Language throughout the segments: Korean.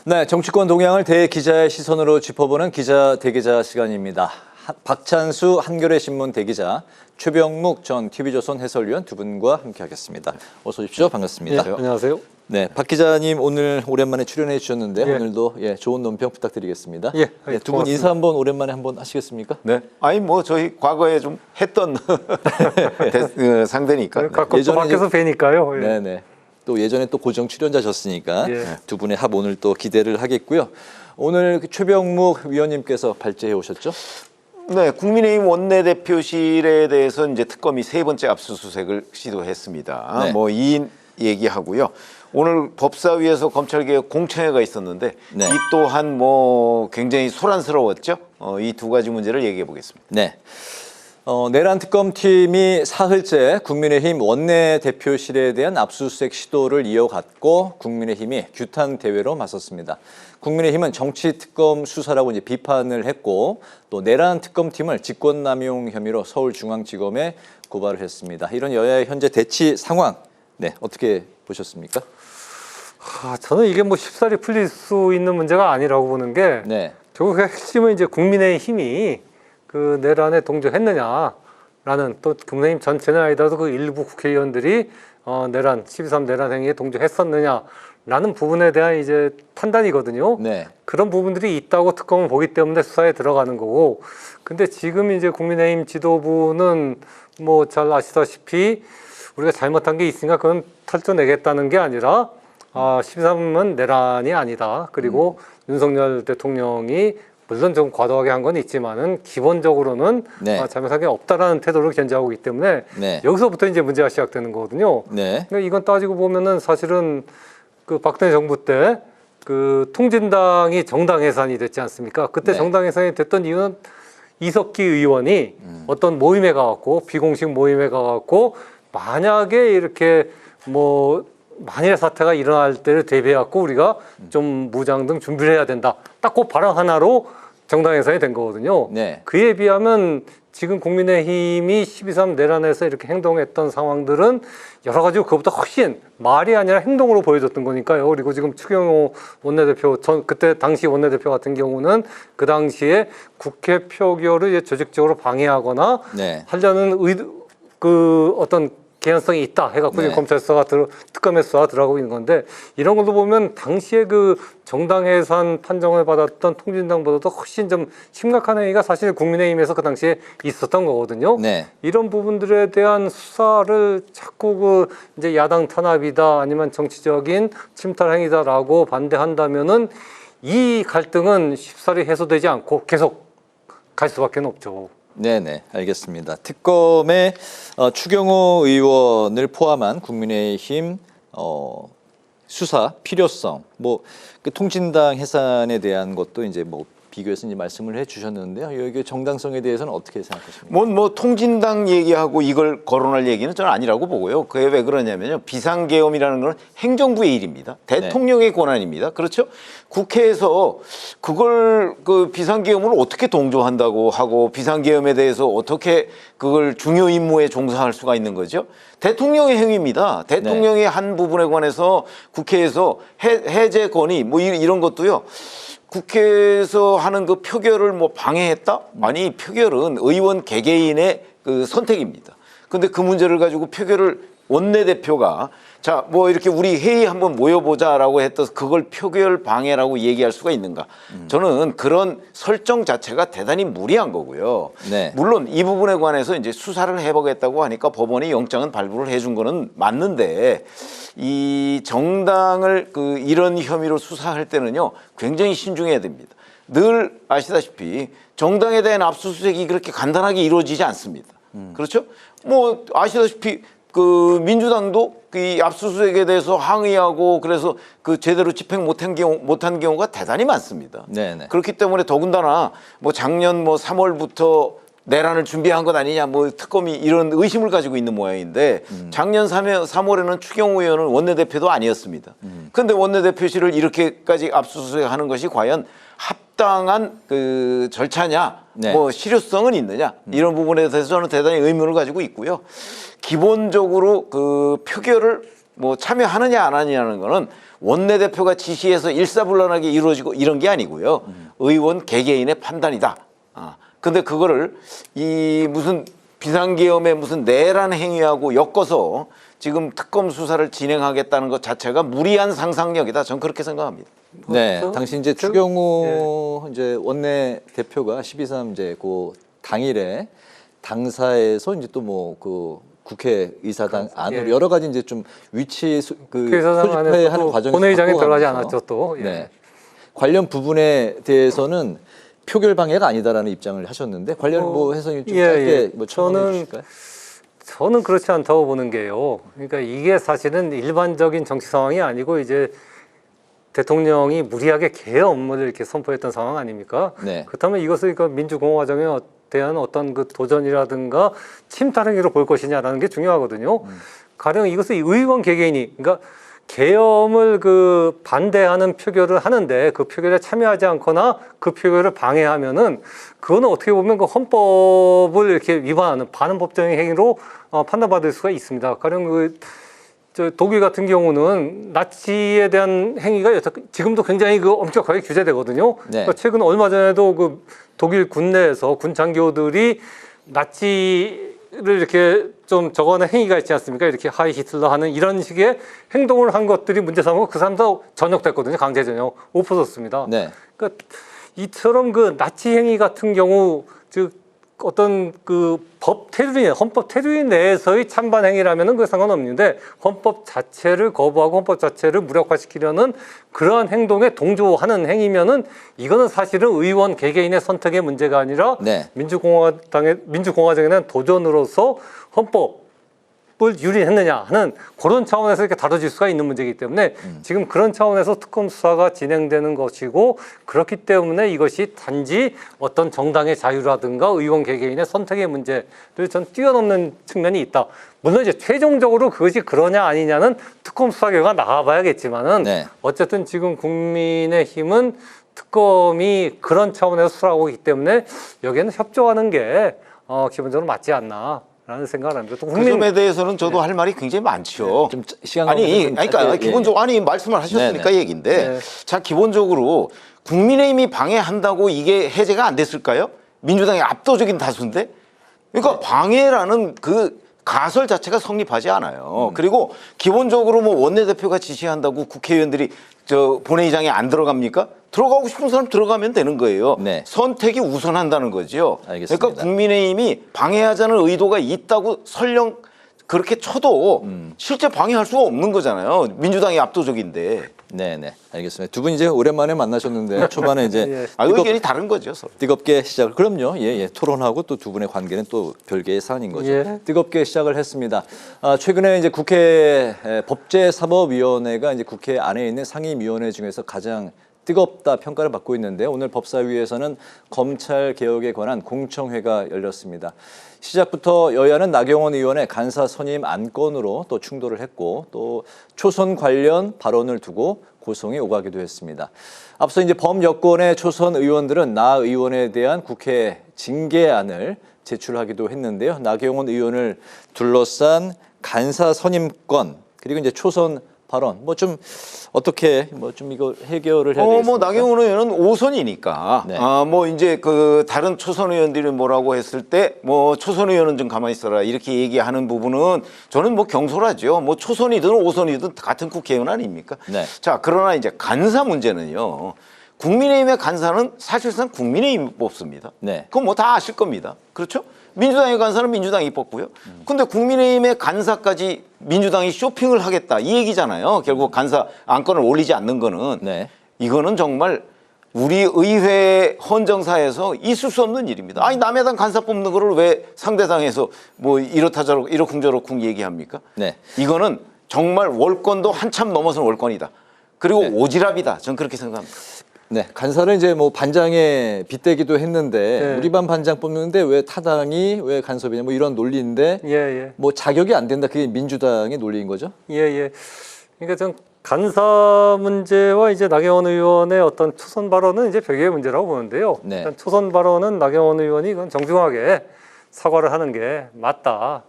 네, 정치권 동향을 대기자의 시선으로 짚어보는 기자 대기자 시간입니다. 박찬수 한겨레 신문 대기자, 최병묵 전 TV조선 해설위원 두 분과 함께하겠습니다. 어서 오십시오. 반갑습니다. 네, 안녕하세요. 네, 박 기자님 오늘 오랜만에 출연해 주셨는데 예. 오늘도 좋은 논평 부탁드리겠습니다. 예, 두 분 인사 한번 오랜만에 한번 하시겠습니까? 네. 아니 뭐 저희 과거에 좀 했던 상대니까. 가끔 예전에 밖에서 뵈니까요. 예. 네네. 또 예전에 또 고정 출연자셨으니까 예. 두 분의 합 오늘 또 기대를 하겠고요. 오늘 최병묵 위원님께서 발제해 오셨죠? 네, 국민의힘 원내대표실에 대해서 이제 특검이 세 번째 압수수색을 시도했습니다. 네. 뭐 이 얘기하고요. 오늘 법사위에서 검찰개혁 공청회가 있었는데 네. 이 또한 뭐 굉장히 소란스러웠죠. 이 두 가지 문제를 얘기해 보겠습니다. 네. 내란 특검팀이 사흘째 국민의힘 원내대표실에 대한 압수수색 시도를 이어갔고 국민의힘이 규탄 대회로 맞섰습니다. 국민의힘은 정치특검 수사라고 이제 비판을 했고 또 내란 특검팀을 직권남용 혐의로 서울중앙지검에 고발을 했습니다. 이런 여야의 현재 대치 상황, 네, 어떻게 보셨습니까? 저는 이게 뭐 쉽사리 풀릴 수 있는 문제가 아니라고 보는 게 네, 결국 그 핵심은 이제 국민의힘이 그 내란에 동조했느냐라는, 또 국민의힘 전체는 아니더라도 그 일부 국회의원들이 내란 12.3 내란 행위에 동조했었느냐라는 부분에 대한 이제 판단이거든요. 네, 그런 부분들이 있다고 특검을 보기 때문에 수사에 들어가는 거고, 근데 지금 이제 국민의힘 지도부는 뭐 잘 아시다시피 우리가 잘못한 게 있으니까 그건 털어내겠다는 게 아니라 12.3은 내란이 아니다. 그리고 윤석열 대통령이 물론 좀 과도하게 한 건 있지만은 기본적으로는 네. 잘못한 게 없다라는 태도를 견지하고 있기 때문에 네. 여기서부터 이제 문제가 시작되는 거거든요. 네, 그러니까 이건 따지고 보면은 사실은 그 박근혜 정부 때 그 통진당이 정당 해산이 됐지 않습니까? 그때 네. 정당 해산이 됐던 이유는 이석기 의원이 어떤 모임에 가갖고 비공식 모임에 가갖고 만약에 이렇게 뭐 만일의 사태가 일어날 때를 대비해갖고 우리가 좀 무장 등 준비를 해야 된다. 딱 그 발언 하나로 정당 해산이 된 거거든요. 네. 그에 비하면 지금 국민의힘이 12.3 내란에서 이렇게 행동했던 상황들은 여러 가지로 그것보다 훨씬 말이 아니라 행동으로 보여줬던 거니까요. 그리고 지금 추경호 원내대표, 그때 당시 원내대표 같은 경우는 그 당시에 국회 표결을 이제 조직적으로 방해하거나 네. 하려는 그 어떤 개연성이 있다 해갖고 네. 지금 검찰 수사가 특검의 수사가 들어가고 있는 건데, 이런 걸로 보면 당시에 그 정당 해산 판정을 받았던 통진당보다도 훨씬 좀 심각한 행위가 사실 국민의힘에서 그 당시에 있었던 거거든요. 네. 이런 부분들에 대한 수사를 자꾸 그 이제 야당 탄압이다 아니면 정치적인 침탈 행위다라고 반대한다면은 이 갈등은 쉽사리 해소되지 않고 계속 갈 수밖에 없죠. 네네, 알겠습니다. 특검에 추경호 의원을 포함한 국민의힘 수사 필요성, 뭐 그 통진당 해산에 대한 것도 이제 뭐 비교해서 이제 말씀을 해주셨는데요. 여기 정당성에 대해서는 어떻게 생각하십니까? 뭐 통진당 얘기하고 이걸 거론할 얘기는 저는 아니라고 보고요. 그게 왜 그러냐면요. 비상계엄이라는 건 행정부의 일입니다. 대통령의 권한입니다. 그렇죠? 국회에서 그걸 그 비상계엄을 어떻게 동조한다고 하고 비상계엄에 대해서 어떻게 그걸 중요 임무에 종사할 수가 있는 거죠? 대통령의 행위입니다. 대통령의 한 부분에 관해서 국회에서 해제 건의 뭐 이런 것도요. 국회에서 하는 그 표결을 뭐 방해했다? 아니, 표결은 의원 개개인의 그 선택입니다. 근데 그 문제를 가지고 표결을 원내대표가 자, 뭐 이렇게 우리 회의 한번 모여보자라고 했던 그걸 표결 방해라고 얘기할 수가 있는가? 저는 그런 설정 자체가 대단히 무리한 거고요. 네. 물론 이 부분에 관해서 이제 수사를 해보겠다고 하니까 법원이 영장은 발부를 해준 거는 맞는데 이 정당을 그 이런 혐의로 수사할 때는요 굉장히 신중해야 됩니다. 늘 아시다시피 정당에 대한 압수수색이 그렇게 간단하게 이루어지지 않습니다. 그렇죠? 뭐 아시다시피 그 민주당도 이 압수수색에 대해서 항의하고 그래서 그 제대로 집행 못한 경우가 대단히 많습니다. 네네. 그렇기 때문에 더군다나 뭐 작년 뭐 3월부터 내란을 준비한 것 아니냐 뭐 특검이 이런 의심을 가지고 있는 모양인데 작년 3월에는 추경호 의원은 원내대표도 아니었습니다. 그런데 원내대표실을 이렇게까지 압수수색하는 것이 과연 합당한 그 절차냐, 네. 뭐 실효성은 있느냐 이런 부분에 대해서 저는 대단히 의문을 가지고 있고요. 기본적으로 그 표결을 뭐 참여하느냐 안 하느냐는 거는 원내대표가 지시해서 일사불란하게 이루어지고 이런 게 아니고요. 의원 개개인의 판단이다. 근데 그거를 이 무슨 비상계엄의 무슨 내란 행위하고 엮어서 지금 특검 수사를 진행하겠다는 것 자체가 무리한 상상력이다. 저는 그렇게 생각합니다. 네, 그렇죠? 당시 이제 추경호 이제 원내 대표가 12.3 이제 그 당일에 당사에서 이제 또 뭐 그 국회의사당 안으로 예. 여러 가지 이제 좀 위치 그 국회의사당 소집하는 안에서도 과정이 본회의장에 들어가지 바꿔가면서 않았죠 또. 예. 네. 관련 부분에 대해서는 표결 방해가 아니다라는 입장을 하셨는데 관련 뭐 해석이 좀 예, 짧게 예. 뭐 첨언해 주실까요? 저는 그렇지 않다고 보는 게요. 그러니까 이게 사실은 일반적인 정치 상황이 아니고 이제 대통령이 무리하게 계엄을 이렇게 선포했던 상황 아닙니까? 네. 그렇다면 이것을 그 민주공화정에 대한 어떤 그 도전이라든가 침탈 행위로 볼 것이냐라는 게 중요하거든요. 가령 이것을 의원 개개인이 그러니까 계엄을 그 반대하는 표결을 하는데 그 표결에 참여하지 않거나 그 표결을 방해하면은 그거는 어떻게 보면 그 헌법을 이렇게 위반하는 반헌법적인 행위로 판단받을 수가 있습니다. 가령 저 독일 같은 경우는 나치에 대한 행위가 지금도 굉장히 그 엄격하게 규제되거든요. 네. 그러니까 최근 얼마 전에도 그 독일 군내에서 군 장교들이 나치를 이렇게 좀 적어하는 행위가 있지 않습니까? 이렇게 하이 히틀러 하는 이런 식의 행동을 한 것들이 문제 삼고 그 사람도 전역됐거든요. 강제 전역 없어졌습니다. 네. 그러니까 이처럼 그 나치 행위 같은 경우 즉 어떤 그 법 테두리, 헌법 테두리 내에서의 찬반 행위라면은 그 상관없는데 헌법 자체를 거부하고 헌법 자체를 무력화시키려는 그러한 행동에 동조하는 행위면은 이거는 사실은 의원 개개인의 선택의 문제가 아니라 네. 민주공화정에 대한 도전으로서 헌법 을 유린했느냐 하는 그런 차원에서 이렇게 다뤄질 수가 있는 문제이기 때문에 지금 그런 차원에서 특검 수사가 진행되는 것이고 그렇기 때문에 이것이 단지 어떤 정당의 자유라든가 의원 개개인의 선택의 문제를 전 뛰어넘는 측면이 있다. 물론 이제 최종적으로 그것이 그러냐 아니냐는 특검 수사 결과 나와봐야겠지만은 네. 어쨌든 지금 국민의힘은 특검이 그런 차원에서 수사하고 있기 때문에 여기에는 협조하는 게 기본적으로 맞지 않나. 라는 생각을 합니다. 또 그 점에 대해서는 저도 할 말이 굉장히 많죠. 좀 시간 그러니까 기본적으로 말씀을 하셨으니까 네네. 얘기인데 네. 자 기본적으로 국민의힘이 방해한다고 이게 해제가 안 됐을까요? 민주당의 압도적인 다수인데 그러니까 방해라는 그 가설 자체가 성립하지 않아요. 그리고 기본적으로 뭐 원내대표가 지시한다고 국회의원들이 저 본회의장에 안 들어갑니까? 들어가고 싶은 사람 들어가면 되는 거예요. 네. 선택이 우선한다는 거죠. 알겠습니다. 그러니까 국민의힘이 방해하자는 의도가 있다고 설령 그렇게 쳐도 실제 방해할 수가 없는 거잖아요. 민주당이 압도적인데. 네네, 알겠습니다. 두 분 이제 오랜만에 만나셨는데 초반에 이제 예. 의견이 다른 거죠. 서로. 뜨겁게 시작을 그럼요. 예. 토론하고 또 두 분의 관계는 또 별개의 사안인 거죠. 예. 뜨겁게 시작을 했습니다. 최근에 이제 국회 법제사법위원회가 이제 국회 안에 있는 상임위원회 중에서 가장 뜨겁다 평가를 받고 있는데 오늘 법사위에서는 검찰 개혁에 관한 공청회가 열렸습니다. 시작부터 여야는 나경원 의원의 간사 선임 안건으로 또 충돌을 했고 또 초선 관련 발언을 두고 고성이 오가기도 했습니다. 앞서 이제 범여권의 초선 의원들은 나 의원에 대한 국회 징계안을 제출하기도 했는데요. 나경원 의원을 둘러싼 간사 선임권 그리고 이제 초선 발언 뭐 좀 어떻게 뭐 좀 이거 해결을 해야 되겠습니까? 뭐 나경원 의원은 5선이니까 네. 뭐 이제 그 다른 초선 의원들이 뭐라고 했을 때 뭐 초선 의원은 좀 가만히 있어라 이렇게 얘기하는 부분은 저는 뭐 경솔하죠. 뭐 초선이든 5선이든 같은 국회의원 아닙니까? 네. 자 그러나 이제 간사 문제는요. 국민의힘의 간사는 사실상 국민의힘이 뽑습니다. 네. 그건 뭐 다 아실 겁니다. 그렇죠? 민주당의 간사는 민주당이 뽑고요. 근데 국민의힘의 간사까지 민주당이 쇼핑을 하겠다 이 얘기잖아요. 결국 간사 안건을 올리지 않는 거는 네. 이거는 정말 우리 의회 헌정사에서 있을 수 없는 일입니다. 아니 남의 당 간사 뽑는 거를 왜 상대 당에서 뭐 이렇다 저렇고 이러쿵저러쿵 얘기합니까? 네. 이거는 정말 월권도 한참 넘어선 월권이다. 그리고 네. 오지랖이다. 저는 그렇게 생각합니다. 네, 간사를 이제 뭐 반장에 빗대기도 했는데 네. 우리 반 반장 뽑는데 왜 타당이 왜 간섭이냐 뭐 이런 논리인데 예. 뭐 자격이 안 된다 그게 민주당의 논리인 거죠? 예. 그러니까 전 간사 문제와 이제 나경원 의원의 어떤 초선 발언은 이제 별개의 문제라고 보는데요. 네. 일단 초선 발언은 나경원 의원이 이건 정중하게 사과를 하는 게 맞다.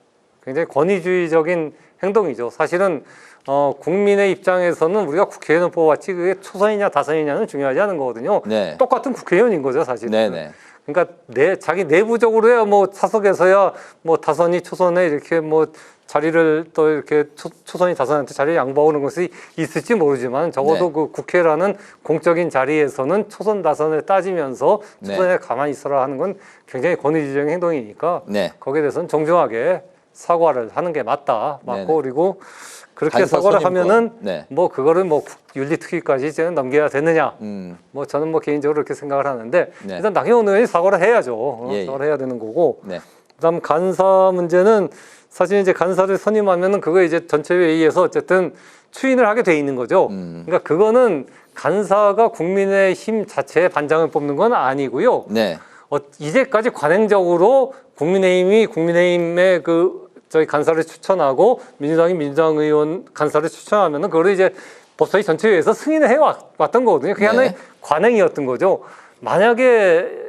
굉장히 권위주의적인 행동이죠. 사실은 국민의 입장에서는 우리가 국회의원 뽑았지 그게 초선이냐 다선이냐는 중요하지 않은 거거든요. 네. 똑같은 국회의원인 거죠, 사실은. 네네. 그러니까 자기 내부적으로야 뭐 사석에서야 뭐 다선이 초선에 이렇게 뭐 자리를 또 이렇게 초선이 다선한테 자리를 양보하는 것이 있을지 모르지만 적어도 네. 그 국회라는 공적인 자리에서는 초선 다선을 따지면서 초선에 네. 가만히 있어라 하는 건 굉장히 권위주의적인 행동이니까 네. 거기에 대해서는 정중하게 사과를 하는 게 맞고 네네. 그리고 그렇게 간사 사과를 선임권. 하면은 네. 뭐 그거를 뭐 윤리특위까지 이제는 넘겨야 되느냐 뭐 저는 뭐 개인적으로 그렇게 생각을 하는데 네. 일단 나경원 의원이 사과를 해야죠. 예, 예. 사과를 해야 되는 거고 네. 그다음 간사 문제는 사실 이제 간사를 선임하면은 그거 이제 전체 회의에서 어쨌든 추인을 하게 돼 있는 거죠. 그러니까 그거는 간사가 국민의힘 자체의 반장을 뽑는 건 아니고요. 네. 이제까지 관행적으로 국민의힘의 저희 간사를 추천하고 민주당이 민주당 의원 간사를 추천하면은 그거를 이제 법사위 전체회의에서 승인을 해왔던 거거든요. 그게 네. 하나의 관행이었던 거죠. 만약에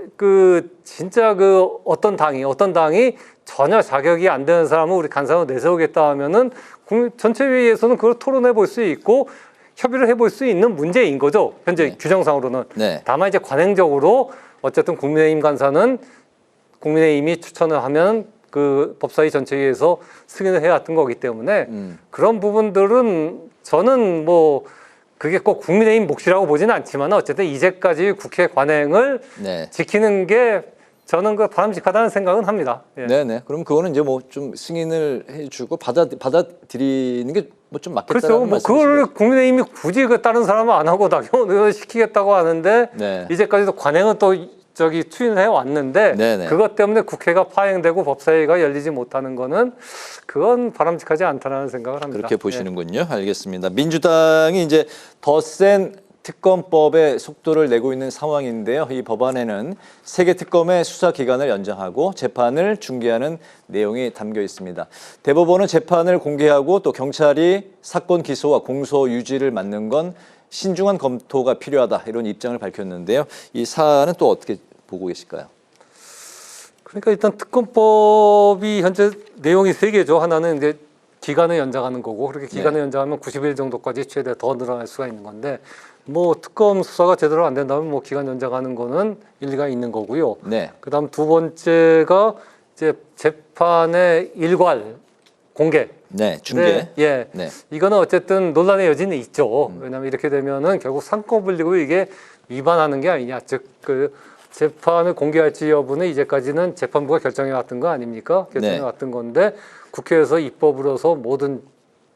진짜 어떤 당이 전혀 자격이 안 되는 사람을 우리 간사로 내세우겠다 하면은 전체회의에서는 그걸 토론해 볼 수 있고 협의를 해볼 수 있는 문제인 거죠. 현재 네. 규정상으로는. 네. 다만 이제 관행적으로 어쨌든 국민의힘 간사는 국민의힘이 추천을 하면 그 법사위 전체회의에서 승인을 해왔던 거기 때문에 그런 부분들은 저는 뭐 그게 꼭 국민의힘 몫이라고 보지는 않지만 어쨌든 이제까지 국회 관행을 네. 지키는 게 저는 바람직하다는 생각은 합니다. 예. 네네. 그럼 그거는 이제 뭐 좀 승인을 해주고 받아들이는 게 뭐 좀 맞겠다는 그렇죠. 뭐 말씀이시죠? 그걸 국민의힘이 굳이 다른 사람은 안 하고 나경원 의원 시키겠다고 하는데 네. 이제까지도 관행은 또 추인해 왔는데 네네. 그것 때문에 국회가 파행되고 법사위가 열리지 못하는 거는 그건 바람직하지 않다는 생각을 합니다. 그렇게 보시는군요. 알겠습니다. 민주당이 이제 더 센 특검법의 속도를 내고 있는 상황인데요. 이 법안에는 3개 특검의 수사 기간을 연장하고 재판을 중개하는 내용이 담겨 있습니다. 대법원은 재판을 공개하고 또 경찰이 사건 기소와 공소 유지를 맡는 건 신중한 검토가 필요하다 이런 입장을 밝혔는데요. 이 사안은 또 어떻게 보고 계실까요? 그러니까 일단 특검법이 현재 내용이 3개죠. 하나는 이제 기간을 연장하는 거고 그렇게 기간을 연장하면 90일 정도까지 최대 더 늘어날 수가 있는 건데 뭐 특검 수사가 제대로 안 된다면 뭐 기간 연장하는 거는 일리가 있는 거고요. 네. 그다음 두 번째가 이제 재판의 일괄 공개. 네, 중개. 예. 네. 이거는 어쨌든 논란의 여지는 있죠. 왜냐하면 이렇게 되면은 결국 상권 분리고 이게 위반하는 게 아니냐. 즉 재판을 공개할지 여부는 이제까지는 재판부가 결정해 왔던 거 아닙니까? 결정해 네. 왔던 건데 국회에서 입법으로서 모든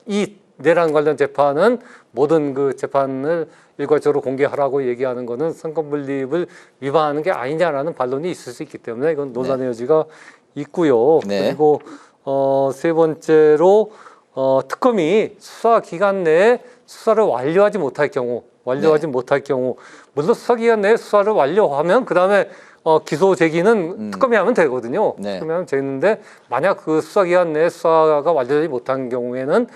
이 내란 관련 재판은 모든 재판을 일괄적으로 공개하라고 얘기하는 거는 상권 분립을 위반하는 게 아니냐라는 반론이 있을 수 있기 때문에 이건 논란의 여지가 있고요. 네. 그리고 세 번째로 특검이 수사 기간 내에 수사를 완료하지 못할 경우 물론 수사 기간 내에 수사를 완료하면 그다음에 기소 제기는 특검이 하면 되거든요. 네. 특검이 하면 되는데 만약 그 수사 기간 내에 수사가 완료되지 못한 경우에는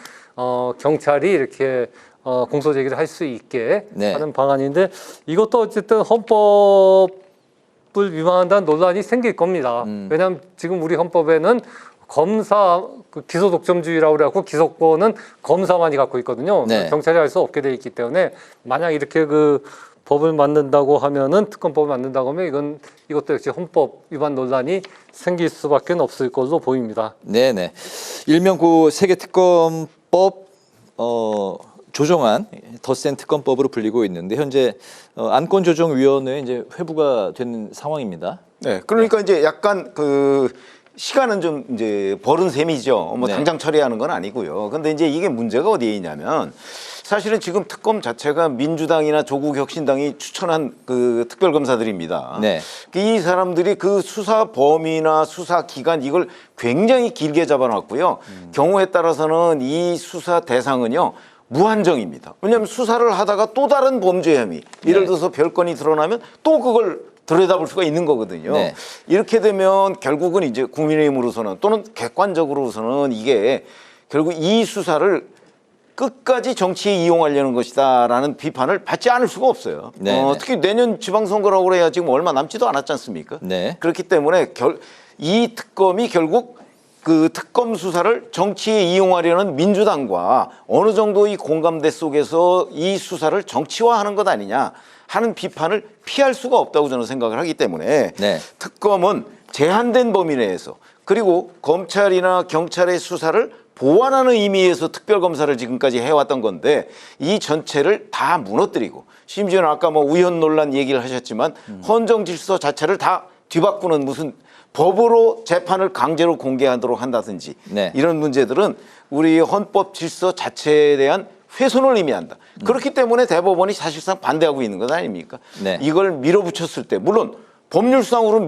경찰이 이렇게 공소 제기를 할 수 있게 네. 하는 방안인데 이것도 어쨌든 헌법을 위반한다는 논란이 생길 겁니다. 왜냐하면 지금 우리 헌법에는 검사 기소 독점주의라고 그래갖고 기소권은 검사만이 갖고 있거든요. 네. 경찰이 할 수 없게 돼 있기 때문에 만약 이렇게 법을 만든다고 하면은 특검법을 만든다고 하면 이것도 역시 헌법 위반 논란이 생길 수밖에 없을 걸로 보입니다. 네네. 일명 세계 특검법 조정안 더 센 특검법으로 불리고 있는데 현재 안건조정위원회 이제 회부가 된 상황입니다. 네, 그러니까 이제 약간 시간은 좀 이제 벌은 셈이죠. 뭐 네. 당장 처리하는 건 아니고요. 근데 이제 이게 문제가 어디에 있냐면 사실은 지금 특검 자체가 민주당이나 조국혁신당이 추천한 특별검사들입니다. 네. 이 사람들이 수사 범위나 수사 기간 이걸 굉장히 길게 잡아놨고요. 경우에 따라서는 이 수사 대상은요. 무한정입니다. 왜냐하면 수사를 하다가 또 다른 범죄 혐의, 예를 들어서 별건이 드러나면 또 그걸 들여다볼 수가 있는 거거든요. 네. 이렇게 되면 결국은 이제 국민의힘으로서는 또는 객관적으로서는 이게 결국 이 수사를 끝까지 정치에 이용하려는 것이다라는 비판을 받지 않을 수가 없어요. 네. 특히 내년 지방선거라고 그래야 지금 얼마 남지도 않았지 않습니까? 네. 그렇기 때문에 이 특검이 결국 그 특검 수사를 정치에 이용하려는 민주당과 어느 정도 이 공감대 속에서 이 수사를 정치화하는 것 아니냐 하는 비판을 피할 수가 없다고 저는 생각을 하기 때문에 네. 특검은 제한된 범위 내에서 그리고 검찰이나 경찰의 수사를 보완하는 의미에서 특별검사를 지금까지 해왔던 건데 이 전체를 다 무너뜨리고 심지어는 아까 뭐 우연 논란 얘기를 하셨지만 헌정 질서 자체를 다 뒤바꾸는 무슨 법으로 재판을 강제로 공개하도록 한다든지 네. 이런 문제들은 우리 헌법 질서 자체에 대한 훼손을 의미한다. 그렇기 때문에 대법원이 사실상 반대하고 있는 것 아닙니까? 네. 이걸 밀어붙였을 때 물론 법률상으로는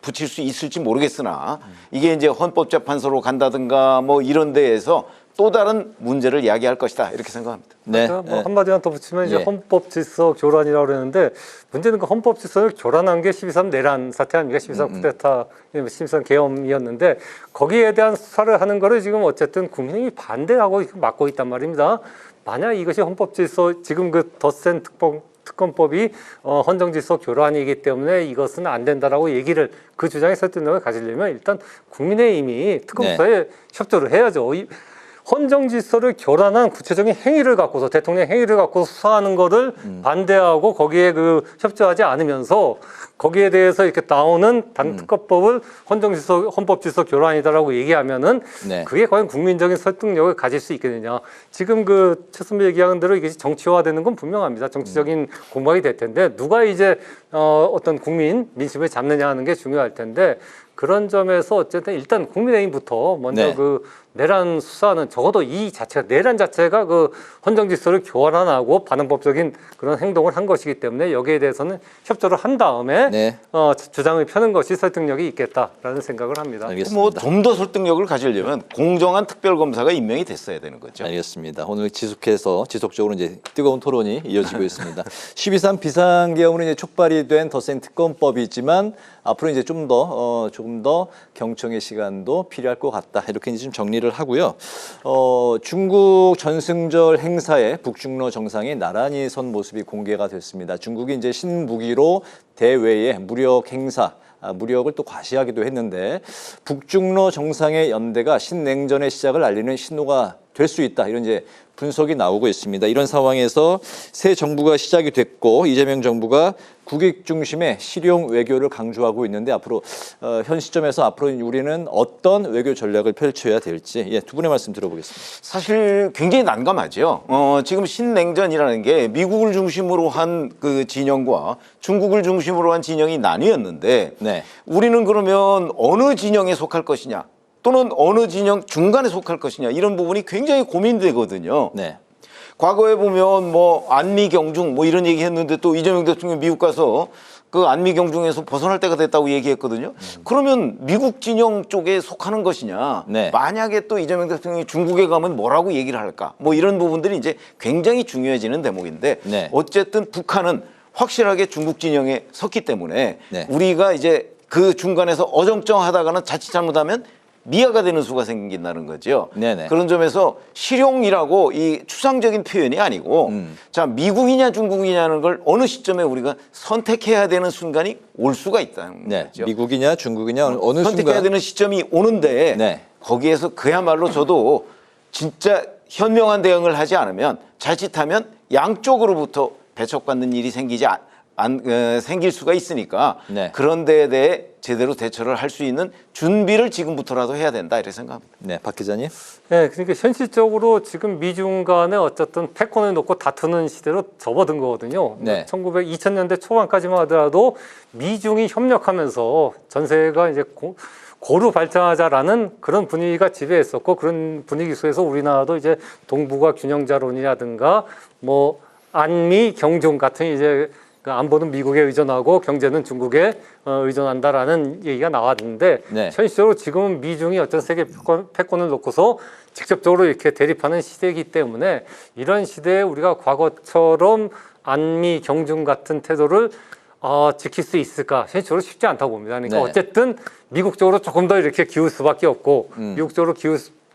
붙일 수 있을지 모르겠으나 이게 이제 헌법재판소로 간다든가 뭐 이런 데에서 또 다른 문제를 야기할 것이다 이렇게 생각합니다. 네. 뭐 한마디만 더 붙이면 이제 예. 헌법 질서 교란이라고 그러는데 문제는 그 헌법 질서를 교란한 게 12.3 내란 사태 아닙니까? 12.3 쿠데타, 12.3 계엄이었는데 거기에 대한 수사를 하는 거를 지금 어쨌든 국민이 반대하고 막고 있단 말입니다. 만약 이것이 헌법 질서 지금 그 더 센 특검법이 헌정질서 교란이기 때문에 이것은 안 된다라고 얘기를 그 주장의 설득력을 가지려면 일단 국민의힘이 특검수사에 협조를 해야죠. 이 헌정질서를 교란한 구체적인 행위를 갖고서 대통령 행위를 갖고 수사하는 거를 반대하고 거기에 그 협조하지 않으면서 거기에 대해서 이렇게 나오는 단특검법을 헌법질서 교란이다라고 얘기하면은 네. 그게 과연 국민적인 설득력을 가질 수 있겠느냐. 지금 그 최선배 얘기한 대로 이게 정치화되는 건 분명합니다. 정치적인 공방이 될 텐데 누가 이제 어떤 국민 민심을 잡느냐 하는 게 중요할 텐데 그런 점에서 어쨌든 일단 국민의힘부터 먼저 네. 그 내란 수사는 적어도 이 자체가 내란 자체가 그 헌정질서를 교란하고 반헌법적인 그런 행동을 한 것이기 때문에 여기에 대해서는 협조를 한 다음에 네. 주장을 펴는 것이 설득력이 있겠다라는 생각을 합니다. 알겠습니다. 뭐 좀 더 설득력을 가지려면 공정한 특별검사가 임명이 됐어야 되는 거죠. 알겠습니다. 오늘 지속적으로 이제 뜨거운 토론이 이어지고 있습니다. 12.3 비상계엄으로 이제 촉발이 된 더 센 특검법이지만 앞으로 이제 조금 더 경청의 시간도 필요할 것 같다. 이렇게 이제 좀 정리를 하고요. 중국 전승절 행사에 북중러 정상이 나란히 선 모습이 공개가 됐습니다. 중국이 이제 신무기로 대외의 무력 행사 무력을 또 과시하기도 했는데 북중러 정상의 연대가 신냉전의 시작을 알리는 신호가 될 수 있다. 이런 이제 분석이 나오고 있습니다. 이런 상황에서 새 정부가 시작이 됐고 이재명 정부가 국익 중심의 실용 외교를 강조하고 있는데 앞으로 현 시점에서 앞으로 우리는 어떤 외교 전략을 펼쳐야 될지 두 분의 말씀 들어보겠습니다. 사실 굉장히 난감하죠. 지금 신냉전이라는 게 미국을 중심으로 한 그 진영과 중국을 중심으로 한 진영이 나뉘었는데 네. 우리는 그러면 어느 진영에 속할 것이냐 또는 어느 진영 중간에 속할 것이냐 이런 부분이 굉장히 고민되거든요. 네. 과거에 보면 뭐 안미경중 뭐 이런 얘기 했는데 또 이재명 대통령이 미국 가서 그 안미경중에서 벗어날 때가 됐다고 얘기했거든요. 그러면 미국 진영 쪽에 속하는 것이냐. 네. 만약에 또 이재명 대통령이 중국에 가면 뭐라고 얘기를 할까. 뭐 이런 부분들이 이제 굉장히 중요해지는 대목인데 네. 어쨌든 북한은 확실하게 중국 진영에 섰기 때문에 네. 우리가 이제 그 중간에서 어정쩡하다가는 자칫 잘못하면 미아가 되는 수가 생긴다는 거죠. 네네. 그런 점에서 실용이라고 이 추상적인 표현이 아니고 자 미국이냐 중국이냐는 걸 어느 시점에 우리가 선택해야 되는 순간이 올 수가 있다는 네. 거죠. 미국이냐 중국이냐 어느 선택해야 순간 되는 시점이 오는데 네. 거기에서 그야말로 저도 진짜 현명한 대응을 하지 않으면 자칫하면 양쪽으로부터 배척받는 일이 생길 수가 있으니까 네. 그런 데에 대해 제대로 대처를 할 수 있는 준비를 지금부터라도 해야 된다 이렇게 생각합니다. 네, 박 기자님. 네, 그러니까 현실적으로 지금 미중 간에 어쨌든 패권을 놓고 다투는 시대로 접어든 거거든요. 네. 2000년대 초반까지만 하더라도 미중이 협력하면서 전세가 이제 고루 발전하자라는 그런 분위기가 지배했었고 그런 분위기 속에서 우리나라도 이제 동북아 균형자론이라든가 뭐 안미 경중 같은 이제 안보는 미국에 의존하고 경제는 중국에 의존한다라는 얘기가 나왔는데 네. 현실적으로 지금은 미중이 어떤 세계 패권을 놓고서 직접적으로 이렇게 대립하는 시대이기 때문에 이런 시대에 우리가 과거처럼 안미 경중 같은 태도를 지킬 수 있을까? 현실적으로 쉽지 않다고 봅니다. 그러니까 네. 어쨌든 미국 쪽으로 조금 더 이렇게 기울 수밖에 없고 미국 쪽으로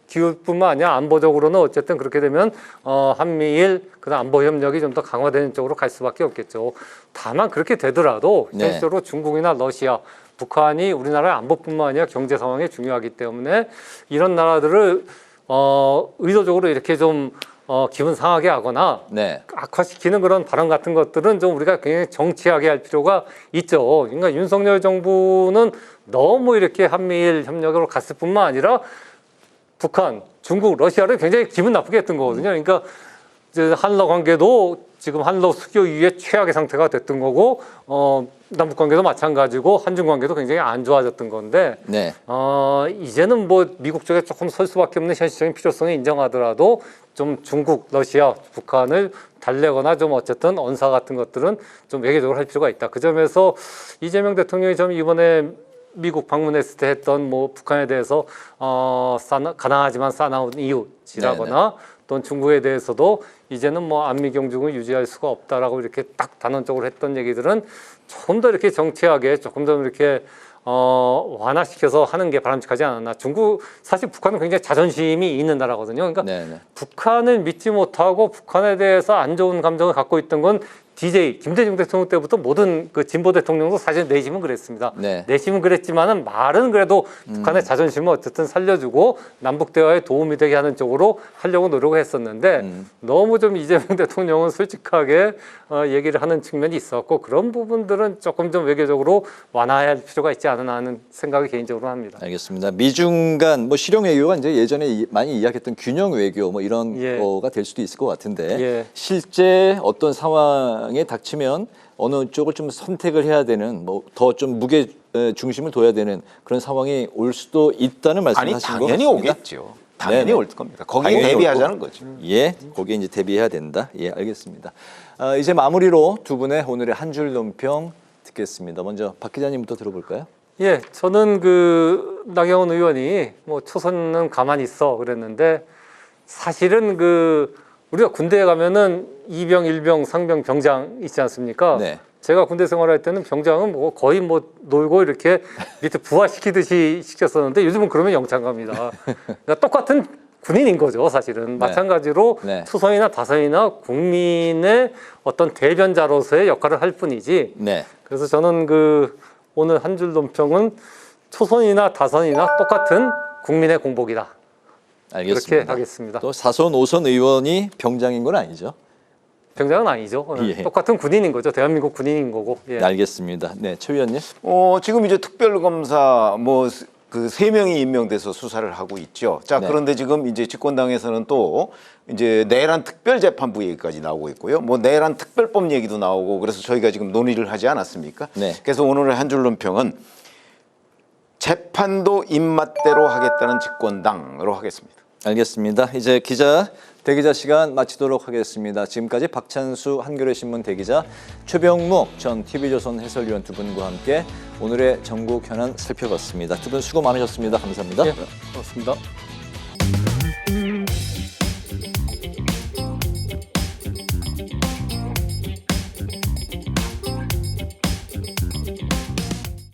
기울 뿐만 아니라 안보적으로는 어쨌든 그렇게 되면 한미일 그다음 안보 협력이 좀 더 강화되는 쪽으로 갈 수밖에 없겠죠. 다만 그렇게 되더라도 네. 현실적으로 중국이나 러시아, 북한이 우리나라의 안보뿐만 아니라 경제 상황이 중요하기 때문에 이런 나라들을 의도적으로 이렇게 좀 기분 상하게 하거나 네. 악화시키는 그런 발언 같은 것들은 좀 우리가 굉장히 정치하게 할 필요가 있죠. 그러니까 윤석열 정부는 너무 이렇게 한미일 협력으로 갔을 뿐만 아니라 북한, 중국, 러시아를 굉장히 기분 나쁘게 했던 거거든요. 그러니까 이제 한러 관계도 지금 한러 수교 이후에 최악의 상태가 됐던 거고, 남북 관계도 마찬가지고 한중 관계도 굉장히 안 좋아졌던 건데, 네. 이제는 뭐 미국 쪽에 조금 설 수밖에 없는 현실적인 필요성을 인정하더라도 좀 중국, 러시아, 북한을 달래거나 좀 어쨌든 언사 같은 것들은 좀 외교적으로 할 필요가 있다. 그 점에서 이재명 대통령이 좀 이번에 미국 방문했을 때 했던 뭐 북한에 대해서 가난하지만 싸나운 이웃이라거나 또는 중국에 대해서도 이제는 뭐 안미 경중을 유지할 수가 없다라고 이렇게 딱 단언적으로 했던 얘기들은 조금 더 이렇게 정치하게 조금 더 이렇게 완화시켜서 하는 게 바람직하지 않았나. 사실 북한은 굉장히 자존심이 있는 나라거든요. 그러니까 네네. 북한을 믿지 못하고 북한에 대해서 안 좋은 감정을 갖고 있던 건 DJ 김대중 대통령 때부터 모든 그 진보 대통령도 사실 내심은 그랬습니다. 네. 내심은 그랬지만은 말은 그래도 북한의 자존심을 어쨌든 살려주고 남북 대화에 도움이 되게 하는 쪽으로 하려고 노력을 했었는데 너무 좀 이재명 대통령은 솔직하게 얘기를 하는 측면이 있었고 그런 부분들은 조금 좀 외교적으로 완화할 필요가 있지 않나 하는 생각이 개인적으로 합니다. 알겠습니다. 미중 간 뭐 실용 외교가 이제 예전에 많이 이야기했던 균형 외교 뭐 이런 예. 거가 될 수도 있을 것 같은데 예. 실제 어떤 상황에 닥치면 어느 쪽을 좀 선택을 해야 되는 뭐 더 좀 무게 중심을 둬야 되는 그런 상황이 올 수도 있다는 아니 말씀하신 거 당연히 같습니다. 오겠죠. 당연히 네네. 올 겁니다. 거기에 당연히 대비하자는 거죠. 예, 거기에 이제 대비해야 된다. 예, 알겠습니다. 이제 마무리로 두 분의 오늘의 한 줄 논평 듣겠습니다. 먼저 박 기자님부터 들어볼까요? 예, 저는 그 나경원 의원이 뭐 초선은 가만히 있어 그랬는데 사실은 그 우리가 군대에 가면은 이병, 일병, 상병, 병장 있지 않습니까? 네. 제가 군대 생활할 때는 병장은 뭐 거의 뭐 놀고 이렇게 밑에 부하시키듯이 시켰었는데 요즘은 그러면 영창 갑니다. 그러니까 똑같은 군인인 거죠, 사실은. 마찬가지로 네. 초선이나 다선이나 국민의 어떤 대변자로서의 역할을 할 뿐이지. 네. 그래서 저는 그 오늘 한 줄 논평은 초선이나 다선이나 똑같은 국민의 공복이다. 알겠습니다. 그렇게 하겠습니다. 또 4선, 5선 의원이 병장인 건 아니죠? 병장은 아니죠. 예. 똑같은 군인인 거죠. 대한민국 군인인 거고. 예. 알겠습니다. 네, 최 위원님. 지금 이제 특별검사 뭐 그 3명이 임명돼서 수사를 하고 있죠. 자, 네. 그런데 지금 이제 집권당에서는 또 이제 내란 특별재판부 얘기까지 나오고 있고요. 뭐 내란 특별법 얘기도 나오고 그래서 저희가 지금 논의를 하지 않았습니까? 네. 그래서 오늘의 한 줄 논평은 재판도 입맛대로 하겠다는 집권당으로 하겠습니다. 알겠습니다. 이제 대기자 시간 마치도록 하겠습니다. 지금까지 박찬수 한겨레신문 대기자, 최병묵 전 TV조선 해설위원 두 분과 함께 오늘의 전국 현안 살펴봤습니다. 두 분 수고 많으셨습니다. 감사합니다. 예, 고맙습니다.